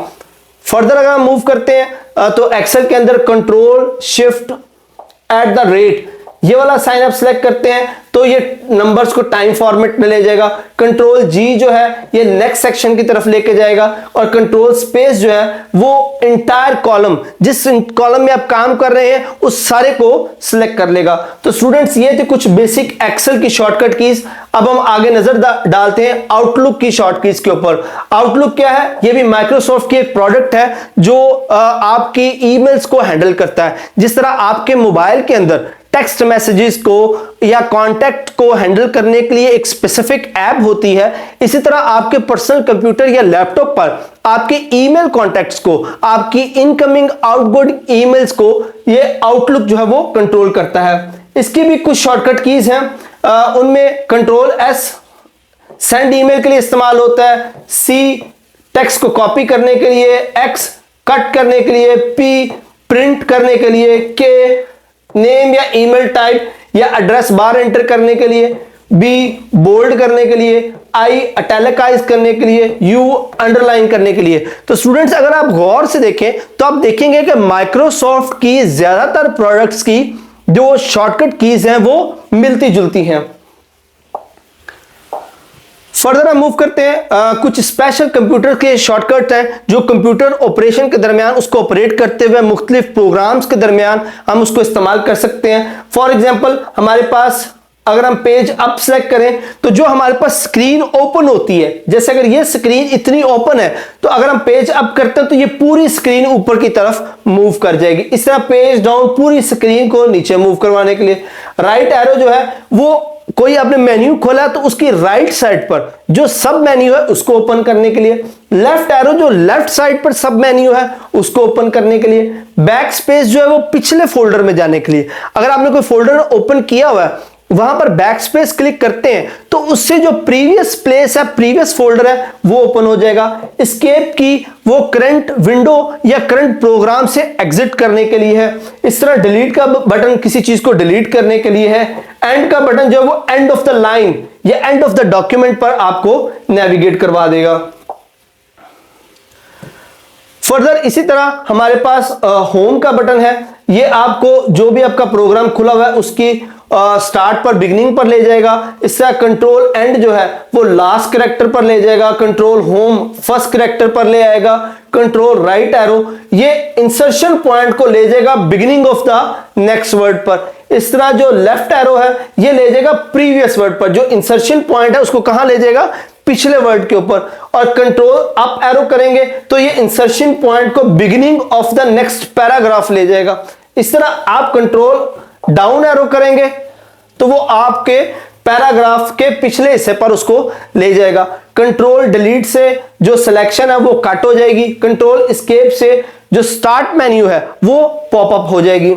फर्दर अगर हम मूव करते हैं तो एक्सेल के अंदर control shift at the rate ये वाला साइन आप सिलेक्ट करते हैं तो ये नंबर्स को टाइम फॉर्मेट में ले जाएगा। कंट्रोल G जो है ये नेक्स्ट सेक्शन की तरफ लेके जाएगा और कंट्रोल स्पेस जो है वो इंटायर कॉलम, जिस कॉलम में आप काम कर रहे हैं उस सारे को सिलेक्ट कर लेगा। तो स्टूडेंट्स ये थे कुछ बेसिक एक्सेल की शॉर्टकट कीज। अब हम आगे नजर डालते हैं आउटलुक की शॉर्ट कीज के ऊपर। आउटलुक क्या है? ये भी माइक्रोसॉफ्ट की एक प्रोडक्ट है जो आपकी ईमेल्स को हैंडल करता है। जिस तरह आपके मोबाइल के अंदर टेक्स्ट मैसेजेस को या कॉन्टैक्ट को हैंडल करने के लिए एक स्पेसिफिक ऐप होती है, इसी तरह आपके पर्सनल कंप्यूटर या लैपटॉप पर आपके ईमेल कॉन्टैक्ट्स को, आपकी इनकमिंग आउटगोइंग ईमेल्स को ये आउटलुक जो है वो कंट्रोल करता है। इसकी भी कुछ शॉर्टकट कीज हैं, उनमें कंट्रोल S सेंड ईमेल के लिए इस्तेमाल होता है, C टेक्स्ट को कॉपी करने के लिए, X कट करने के लिए, P प्रिंट करने के लिए, K नेम या ईमेल टाइप या एड्रेस बार एंटर करने के लिए, B बोल्ड करने के लिए, I इटैलिकाइज करने के लिए, U अंडरलाइन करने के लिए। तो स्टूडेंट्स अगर आप गौर से देखें तो आप देखेंगे कि माइक्रोसॉफ्ट की ज्यादातर प्रोडक्ट्स की जो शॉर्टकट कीज हैं वो मिलती जुलती हैं। फर्दर हम मूव करते हैं, कुछ स्पेशल कंप्यूटर के शॉर्टकट हैं जो कंप्यूटर ऑपरेशन के दरमियान उसको ऑपरेट करते हुए मुख्तलिफ प्रोग्राम्स के दरमियान हम उसको इस्तेमाल कर सकते हैं। फॉर एग्जांपल हमारे पास अगर हम पेज अप सेलेक्ट करें तो जो हमारे पास स्क्रीन ओपन होती है, जैसे अगर ये स्क्रीन इतनी ओपन है तो अगर हम पेज अप करते हैं तो ये पूरी स्क्रीन ऊपर की तरफ मूव कर जाएगी। इस तरह पेज डाउन पूरी स्क्रीन को नीचे मूव करवाने के लिए राइट एरो जो है वो कोई आपने मेन्यू खोला तो उसकी राइट साइड पर जो सब मेन्यू है उसको ओपन करने के लिए, लेफ्ट एरो जो लेफ्ट साइड पर सब मेन्यू है उसको ओपन करने के लिए, बैक स्पेस जो है वो पिछले फोल्डर में जाने के लिए। अगर आपने कोई फोल्डर ओपन किया हुआ है वहां पर बैक स्पेस क्लिक करते हैं तो उससे जो प्रीवियस प्लेस है, प्रीवियस फोल्डर है वो ओपन हो जाएगा। एस्केप की वो करंट विंडो या करंट प्रोग्राम से एग्जिट करने के लिए है। इस तरह डिलीट का बटन किसी चीज को डिलीट करने के लिए है। एंड का बटन जो है वो एंड ऑफ द लाइन या एंड ऑफ द डॉक्यूमेंट पर आपको नेविगेट करवा देगा। फर्दर इसी तरह हमारे पास होम का बटन है, ये आपको जो भी आपका प्रोग्राम खुला हुआ है उसकी स्टार्ट पर, बिगिनिंग पर ले जाएगा। इससे कंट्रोल एंड जो है वो लास्ट कैरेक्टर पर ले जाएगा, कंट्रोल होम फर्स्ट कैरेक्टर पर ले आएगा, कंट्रोल राइट एरो ये इंसर्शन पॉइंट को ले जाएगा beginning of the next word पर। इस तरह जो लेफ्ट एरो है ये ले जाएगा प्रीवियस वर्ड पर, जो इंसर्शन पॉइंट है उसको कहां ले जाएगा? पिछले वर्ड के ऊपर। और कंट्रोल अप एरो करेंगे तो ये इंसर्शन पॉइंट को beginning of the next paragraph ले जाएगा। इस तरह आप कंट्रोल डाउन एरो करेंगे तो वो आपके पैराग्राफ के पिछले हिस्से पर उसको ले जाएगा। कंट्रोल डिलीट से जो सिलेक्शन है वो कट हो जाएगी। कंट्रोल एस्केप से जो स्टार्ट मेन्यू है वो पॉपअप हो जाएगी।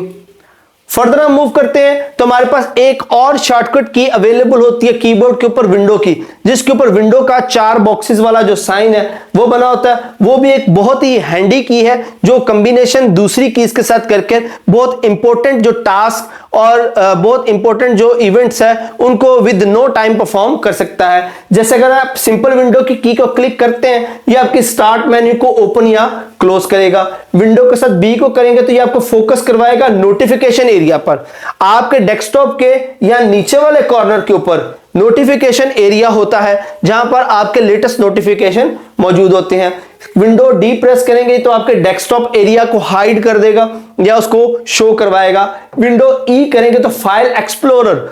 फर्दर हम मूव करते हैं तो हमारे पास एक और शॉर्टकट की अवेलेबल होती है कीबोर्ड के ऊपर, विंडो की, जिसके ऊपर विंडो का 4 बॉक्सेस वाला जो साइन है वो बना होता है। वो भी एक बहुत ही हैंडी की है जो कॉम्बिनेशन दूसरी कीज के साथ करके बहुत इंपॉर्टेंट जो टास्क और बहुत इंपॉर्टेंट जो इवेंट्स है उनको विद नो टाइम परफॉर्म कर सकता है। जैसे अगर आप सिंपल विंडो की की को क्लिक करते हैं, ये आपकी स्टार्ट मेन्यू को ओपन या क्लोज करेगा। विंडो के साथ बी को करेंगे तो ये आपको फोकस करवाएगा नोटिफिकेशन एरिया पर। आपके डेस्कटॉप के या नीचे वाले कॉर्नर के ऊपर नोटिफिकेशन एरिया होता है जहां पर आपके लेटेस्ट नोटिफिकेशन मौजूद होते हैं। विंडो डी प्रेस करेंगे तो आपके डेस्कटॉप एरिया को हाइड कर देगा या उसको शो करवाएगा। विंडो ई करेंगे तो फाइल एक्सप्लोरर,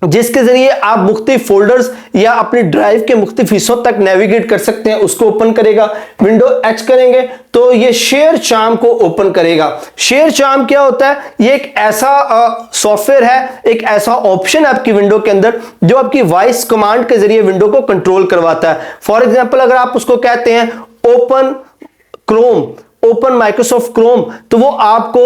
जिसके जरिए आप मुख्तलिफ फोल्डर्स या अपनी ड्राइव के मुख्तलिफ हिस्सों तक नेविगेट कर सकते हैं, उसको ओपन करेगा। विंडो एच करेंगे तो ये शेयर चार्म को ओपन करेगा। शेयर चार्म क्या होता है? ये एक ऐसा सॉफ्टवेयर है, एक ऐसा ऑप्शन है आपकी विंडो के अंदर जो आपकी वॉइस कमांड के जरिए विंडो को कंट्रोल करवाता है। फॉर एग्जाम्पल अगर आप उसको कहते हैं open Chrome, open Microsoft Chrome, तो वो आपको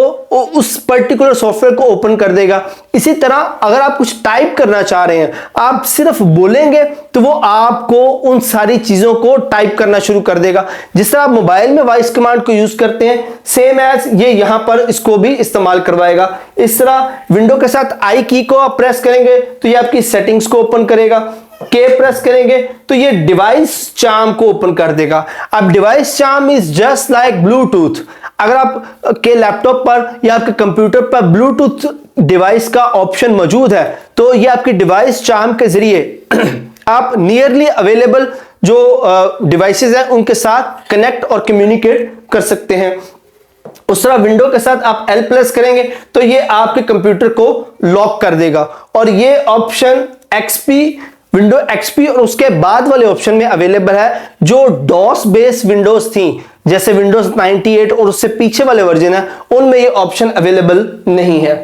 उस पर्टिकुलर सॉफ्टवेयर को ओपन कर देगा। इसी तरह अगर आप कुछ टाइप करना चाह रहे हैं, आप सिर्फ बोलेंगे तो वो आपको उन सारी चीजों को टाइप करना शुरू कर देगा। जिस तरह आप मोबाइल में वॉइस कमांड को यूज करते हैं, सेम एज ये यहां पर इसको भी इस्तेमाल करवाएगा। इस तरह विंडो के साथ आई की को आप प्रेस करेंगे तो ये आपकी सेटिंग्स को ओपन करेगा। के प्रेस करेंगे तो ये डिवाइस चार्म को ओपन कर देगा। अब device charm is just like Bluetooth. अगर आप के लैपटॉप पर या आपके कंप्यूटर पर ब्लूटूथ डिवाइस का ऑप्शन मौजूद है तो ये आपकी डिवाइस चार्म के जरिए आप नियरली अवेलेबल जो डिवाइसेस हैं उनके साथ कनेक्ट और कम्युनिकेट कर सकते हैं। उस तरह विंडो के साथ आप एल प्रेस करेंगे तो ये आपके कंप्यूटर को लॉक कर देगा। और ये ऑप्शन एक्सपी, विंडो एक्सपी और उसके बाद वाले ऑप्शन में अवेलेबल है। जो डॉस बेस्ड विंडोज थी जैसे विंडोज 98 और उससे पीछे वाले वर्जन है, उनमें ये ऑप्शन अवेलेबल नहीं है।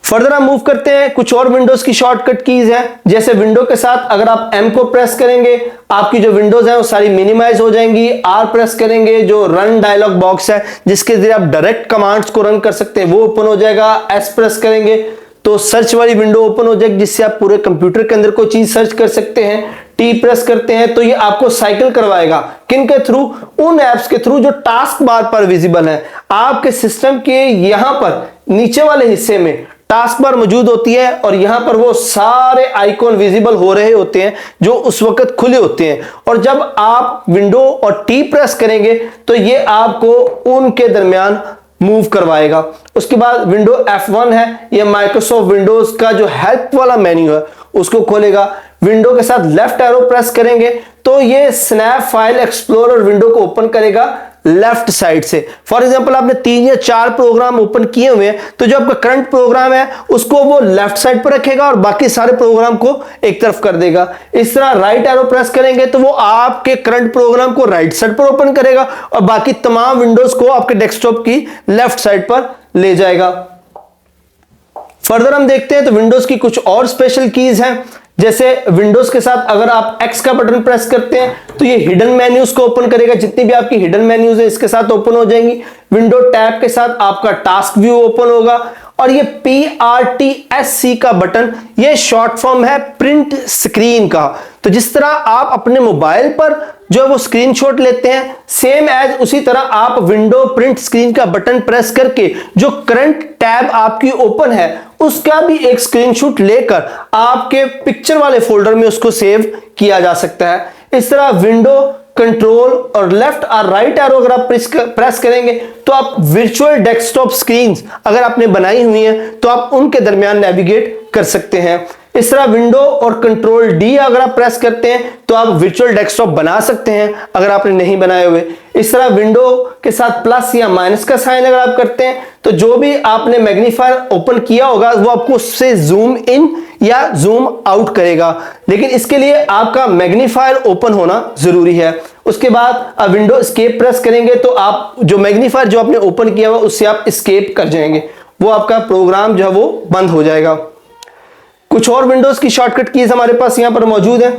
फर्दर हम मूव करते हैं, कुछ और विंडोज की शॉर्टकट कीज हैं। जैसे विंडो के साथ अगर आप एम को प्रेस करेंगे आपकी जो विंडोज है वो सारी मिनिमाइज हो जाएंगी। आर प्रेस करेंगे, जो रन डायलॉग बॉक्स है जिसके जरिए आप डायरेक्ट कमांड्स को रन कर सकते हैं, वो ओपन हो जाएगा। एस प्रेस करेंगे तो सर्च वाली विंडो ओपन हो जाएगी जिससे आप पूरे कंप्यूटर के अंदर कोई चीज सर्च कर सकते हैं। टी प्रेस करते हैं तो ये आपको साइकिल करवाएगा, किन के थ्रू? उन एप्स के थ्रू जो टास्क बार पर विजिबल है। आपके सिस्टम के यहां पर नीचे वाले हिस्से में टास्क बार मौजूद होती है और यहां पर वो सारे आइकॉन विजिबल हो रहे होते हैं जो उस वक्त खुले होते हैं। और जब आप विंडो और टी प्रेस करेंगे तो ये आपको उनके दरमियान मूव करवाएगा। उसके बाद विंडो F1 है, ये माइक्रोसॉफ्ट विंडोज का जो हेल्प वाला मेन्यू है उसको खोलेगा। विंडो के साथ लेफ्ट एरो प्रेस करेंगे तो ये स्नैप फाइल एक्सप्लोरर विंडो को ओपन करेगा लेफ्ट साइड से। फॉर एग्जांपल आपने 3 या 4 प्रोग्राम ओपन किए हुए हैं तो जो आपका करंट प्रोग्राम है उसको वो लेफ्ट साइड पर रखेगा और बाकी सारे प्रोग्राम को एक तरफ कर देगा। इस तरह राइट एरो प्रेस करेंगे तो वो आपके करंट प्रोग्राम को राइट साइड पर ओपन करेगा और बाकी तमाम विंडोज को आपके डेस्कटॉप की लेफ्ट साइड पर ले जाएगा। फर्दर हम देखते हैं तो विंडोज की कुछ और स्पेशल कीज हैं। जैसे विंडोज के साथ अगर आप एक्स का बटन प्रेस करते हैं तो ये हिडन मेन्यूज को ओपन करेगा। जितनी भी आपकी हिडन मेन्यूज है इसके साथ ओपन हो जाएंगी। विंडो टैब के साथ आपका टास्क व्यू ओपन होगा। और ये PRTSC का बटन, ये शॉर्ट फॉर्म है प्रिंट स्क्रीन का। तो जिस तरह आप अपने मोबाइल पर जो है वो स्क्रीनशॉट लेते हैं, सेम एज उसी तरह आप विंडो प्रिंट स्क्रीन का बटन प्रेस करके जो करंट टैब आपकी ओपन है उसका भी एक स्क्रीनशॉट लेकर आपके पिक्चर वाले फोल्डर में उसको सेव किया जा सकता है। इस तरह विंडो कंट्रोल और लेफ्ट और राइट एरो अगर आप प्रेस करेंगे तो आप वर्चुअल डेस्कटॉप स्क्रीन्स अगर आपने बनाई हुई हैं तो आप उनके दरमियान नेविगेट कर सकते हैं। इस तरह विंडो और कंट्रोल डी अगर आप प्रेस करते हैं तो आप वर्चुअल डेस्कटॉप बना सकते हैं अगर आपने नहीं बनाए हुए। इस तरह विंडो के साथ प्लस या माइनस का साइन अगर आप करते हैं तो जो भी आपने मैग्नीफायर ओपन किया होगा वो आपको उससे जूम इन या जूम आउट करेगा, लेकिन इसके लिए आपका मैग्नीफायर ओपन होना जरूरी है। उसके बाद आप विंडो एस्केप प्रेस करेंगे तो आप जो मैग्नीफायर जो आपने ओपन किया हुआ उससे आप एस्केप कर जाएंगे, वो आपका प्रोग्राम जो है वो बंद हो जाएगा। कुछ और विंडोज की शॉर्टकट कीज हमारे पास यहां पर मौजूद है।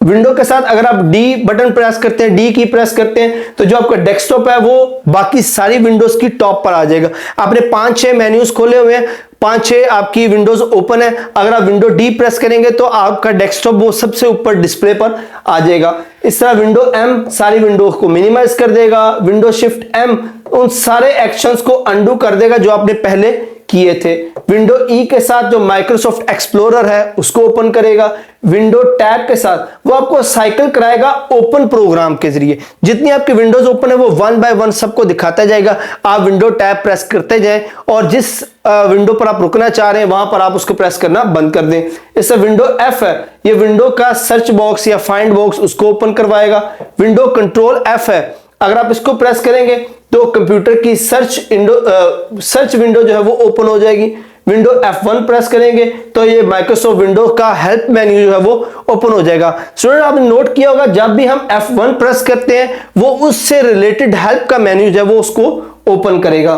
विंडो के साथ अगर आप डी बटन प्रेस करते हैं, डी की प्रेस करते हैं, तो जो आपका डेस्कटॉप है वो बाकी सारी विंडोज की टॉप पर आ जाएगा। आपने 5-6 मेन्यूज खोले हुए हैं, 5-6 आपकी विंडोज ओपन है, अगर आप विंडो डी प्रेस करेंगे तो आपका डेस्कटॉप वो सबसे ऊपर डिस्प्ले पर आ जाएगा। इस तरह विंडो एम सारी विंडो को मिनिमाइज कर देगा, विंडो शिफ्ट एम उन सारे एक्शंस को अंडू कर देगा जो आपने पहले किए थे। विंडो ई के साथ जो माइक्रोसॉफ्ट एक्सप्लोरर है उसको ओपन करेगा। विंडो टैब के साथ वो आपको साइकिल कराएगा ओपन प्रोग्राम के जरिए। जितनी आपकी विंडोज ओपन है वो 1 बाय 1 सबको दिखाता जाएगा। आप विंडो टैब प्रेस करते जाएं और जिस विंडो पर आप रुकना चाह रहे हैं वहां पर आप उसको प्रेस करना बंद कर दें। इससे विंडो एफ है, ये विंडो का सर्च बॉक्स या फाइंड बॉक्स उसको ओपन करवाएगा। विंडो कंट्रोल एफ है, अगर आप इसको प्रेस करेंगे तो कंप्यूटर की सर्च विंडो जो है वो ओपन हो जाएगी। विंडो F1 प्रेस करेंगे तो ये माइक्रोसॉफ्ट विंडो का हेल्प मेन्यू जो है वो ओपन हो जाएगा। स्टूडेंट आपने नोट किया होगा जब भी हम F1 प्रेस करते हैं वो उससे रिलेटेड हेल्प का मेन्यू जो है वो उसको ओपन करेगा।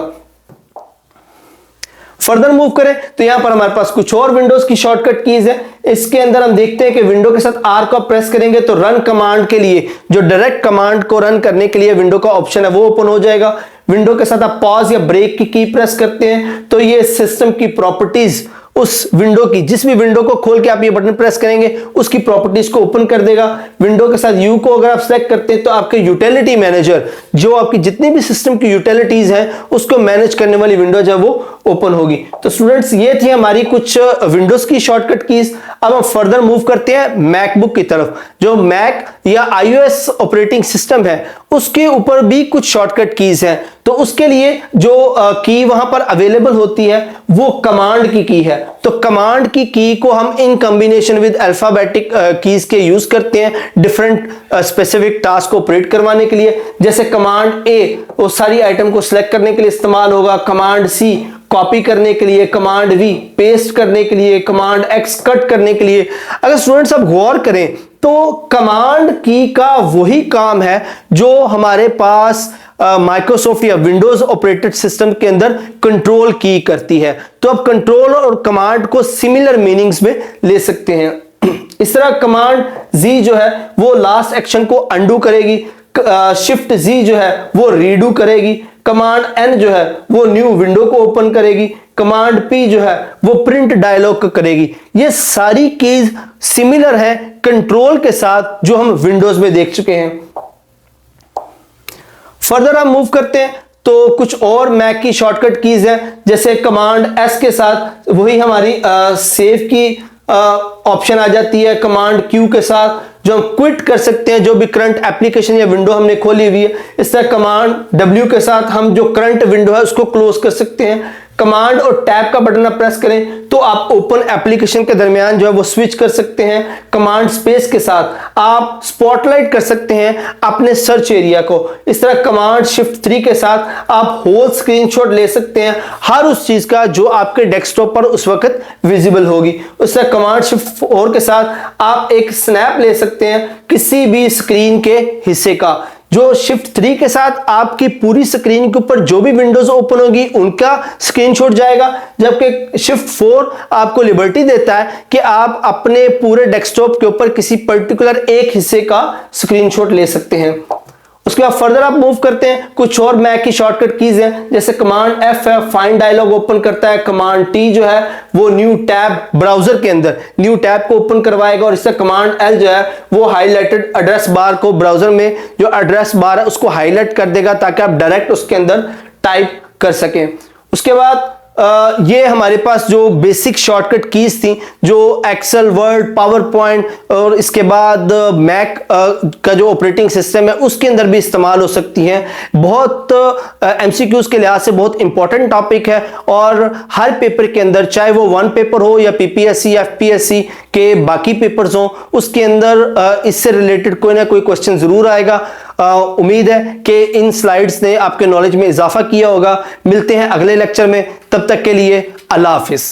फर्दर मूव करें तो यहां पर हमारे पास कुछ और विंडोज की शॉर्टकट कीज है। इसके अंदर हम देखते हैं कि विंडो के साथ आर को प्रेस करेंगे तो रन कमांड के लिए, जो डायरेक्ट कमांड को रन करने के लिए विंडो का ऑप्शन है वो ओपन हो जाएगा। विंडो के साथ आप पॉज या ब्रेक की प्रेस करते हैं तो ये सिस्टम की प्रॉपर्टीज उस विंडो की, जिस भी विंडो को खोल के आप ये बटन प्रेस करेंगे उसकी प्रॉपर्टीज को ओपन कर देगा। विंडो के साथ यू को अगर आप सेलेक्ट करते हैं तो आपके यूटिलिटी मैनेजर, जो आपकी जितनी भी सिस्टम की यूटिलिटीज हैं उसको मैनेज करने वाली विंडो जो है वो ओपन होगी। तो स्टूडेंट्स ये थी हमारी कुछ विंडोज की शॉर्टकट कीज। अब हम फर्दर मूव करते हैं मैकबुक की तरफ। जो मैक या iOS ऑपरेटिंग सिस्टम है उसके ऊपर भी कुछ शॉर्टकट कीज हैं। तो उसके लिए जो की वहां पर अवेलेबल होती है वो कमांड की की है। तो कमांड की को हम in combination with alphabetic keys के यूज करते हैं डिफरेंट स्पेसिफिक टास्क को ऑपरेट करवाने के लिए। जैसे कमांड ए वो सारी आइटम को सिलेक्ट करने के लिए इस्तेमाल होगा, कमांड सी कॉपी करने के लिए, कमांड वी पेस्ट करने के लिए, कमांड एक्स कट करने के लिए। अगर स्टूडेंट्स आप गौर करें तो कमांड की का वही काम है जो हमारे पास माइक्रोसॉफ्ट या विंडोज ऑपरेटेड सिस्टम के अंदर कंट्रोल की करती है। तो आप कंट्रोल और कमांड को सिमिलर मीनिंग्स में ले सकते हैं। इस तरह कमांड जी जो है वो लास्ट एक्शन को अंडू करेगी, शिफ्ट जी जो है वो रीडू करेगी, कमांड एन जो है वो न्यू विंडो को ओपन करेगी, कमांड पी जो है वो प्रिंट डायलॉग करेगी। ये सारी कीज सिमिलर है कंट्रोल के साथ जो हम विंडोज में देख चुके हैं। फर्दर हम मूव करते हैं तो कुछ और मैक की शॉर्टकट कीज है। जैसे कमांड एस के साथ वही हमारी सेव की ऑप्शन आ जाती है। कमांड क्यू के साथ जो हम क्विट कर सकते हैं जो भी करंट एप्लीकेशन या विंडो हमने खोली हुई है। इस तरह कमांड डब्ल्यू के साथ हम जो करंट विंडो है उसको क्लोज कर सकते हैं। कमांड और टैब का बटन आप प्रेस करें तो आप ओपन एप्लीकेशन के दरमियान जो है वो स्विच कर सकते हैं। कमांड स्पेस के साथ आप स्पॉटलाइट कर सकते हैं अपने सर्च एरिया को। इस तरह कमांड शिफ्ट 3 के साथ आप होल स्क्रीनशॉट ले सकते हैं हर उस चीज का जो आपके डेस्कटॉप पर उस वक्त विजिबल होगी। उस तरह कमांड शिफ्ट 4 के साथ आप एक स्नैप ले सकते हैं किसी भी स्क्रीन के हिस्से का। जो शिफ्ट 3 के साथ आपकी पूरी स्क्रीन के ऊपर जो भी विंडोज ओपन होगी उनका स्क्रीनशॉट जाएगा, जबकि शिफ्ट 4 आपको लिबर्टी देता है कि आप अपने पूरे डेस्कटॉप के ऊपर किसी पर्टिकुलर एक हिस्से का स्क्रीनशॉट ले सकते हैं। उसके बाद फर्दर आप मूव करते हैं कुछ और मैक की शॉर्टकट कीज हैं। जैसे कमांड एफ है फाइंड डायलॉग ओपन करता है, कमांड टी जो है वो न्यू टैब ब्राउजर के अंदर न्यू टैब को ओपन करवाएगा, और इससे कमांड एल जो है वो हाईलाइटेड एड्रेस बार को ब्राउजर में जो एड्रेस बार है उसको हाईलाइट कर देगा ताकि आप डायरेक्ट उसके अंदर टाइप कर सकें। उसके बाद ये हमारे पास जो बेसिक शॉर्टकट कीज थी जो एक्सेल, वर्ड, पावर पॉइंट और इसके बाद मैक का जो ऑपरेटिंग सिस्टम है उसके अंदर भी इस्तेमाल हो सकती हैं। बहुत एमसीक्यूज के लिहाज से बहुत इंपॉर्टेंट टॉपिक है और हर पेपर के अंदर चाहे वो वन पेपर हो या पीपीएससी या एफपीएससी के बाकी पेपर्स हो उसके अंदर इससे रिलेटेड कोई ना कोई क्वेश्चन जरूर आएगा। उम्मीद है कि इन स्लाइड्स ने आपके नॉलेज में इजाफा किया होगा। मिलते हैं अगले लेक्चर में, तब तक के लिए अल्लाह हाफिज।